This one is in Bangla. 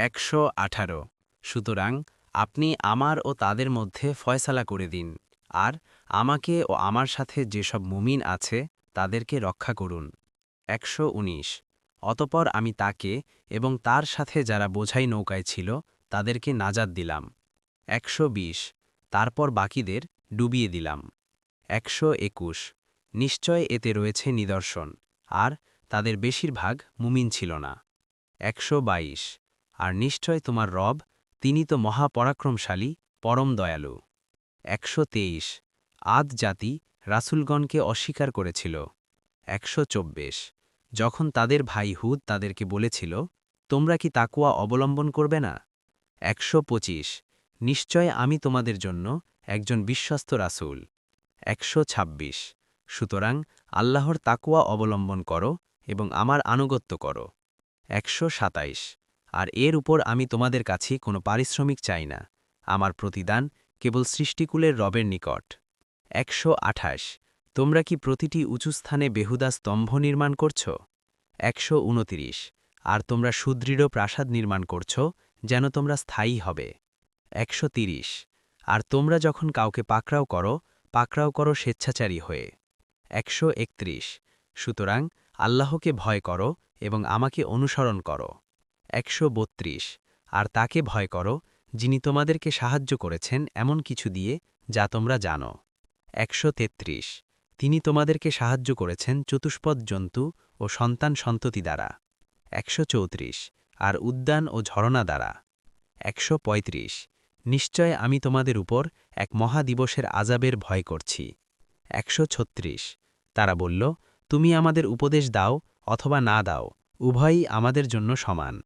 ১১৮ সুতরাং আপনি আমার ও তাদের মধ্যে ফয়সালা করে দিন, আর আমাকে ও আমার সাথে যেসব মুমিন আছে তাদেরকে রক্ষা করুন। ১১৯ অতপর আমি তাকে এবং তার সাথে যারা বোঝাই নৌকায় ছিল তাদেরকে নাজাত দিলাম। ১২০ তারপর বাকিদের ডুবিয়ে দিলাম। ১২১ নিশ্চয় এতে রয়েছে নিদর্শন, আর তাদের বেশিরভাগ মুমিন ছিল না। ১২২ আর নিশ্চয় তোমার রব, তিনি তো মহাপরাক্রমশালী, পরম দয়ালু। ১২৩ আদ জাতি রাসূলগণকে অস্বীকার করেছিল। ১২৪ যখন তাদের ভাই হুদ তাদেরকে বলেছিল, তোমরা কি তাকওয়া অবলম্বন করবে না? ১২৫ নিশ্চয় আমি তোমাদের জন্য একজন বিশ্বস্ত রাসূল। ১২৬ সুতরাং আল্লাহর তাকওয়া অবলম্বন করো এবং আমার আনুগত্য করো। ১২৭ আর এর উপর আমি তোমাদের কাছে কোনো পারিশ্রমিক চাই না, আমার প্রতিদান কেবল সৃষ্টিকুলের রবের নিকট। ১২৮ তোমরা কি প্রতিটি উঁচু স্থানে বেহুদা স্তম্ভ নির্মাণ করছ? ১২৯ আর তোমরা সুদৃঢ় প্রাসাদ নির্মাণ করছ, যেন তোমরা স্থায়ী হবে। ১৩০ আর তোমরা যখন কাউকে পাকড়াও করো স্বেচ্ছাচারী হয়ে। ১৩১ সুতরাং আল্লাহকে ভয় করো এবং আমাকে অনুসরণ করো। ১৩২ আর তাকে ভয় করো, যিনি তোমাদেরকে সাহায্য করেছেন এমন কিছু দিয়ে যা তোমরা জানো। ১৩৩ তিনি তোমাদেরকে সাহায্য করেছেন চতুষ্পদ জন্তু ও সন্তান-সন্ততি দ্বারা। ১৩৪ আর উদ্যান ও ঝরনা দ্বারা। ১৩৫ নিশ্চয় আমি তোমাদের উপর এক মহাদিবসের আযাবের ভয় করছি। ১৩৬ তারা বলল, তুমি আমাদের উপদেশ দাও অথবা না দাও, উভয়ই আমাদের জন্য সমান।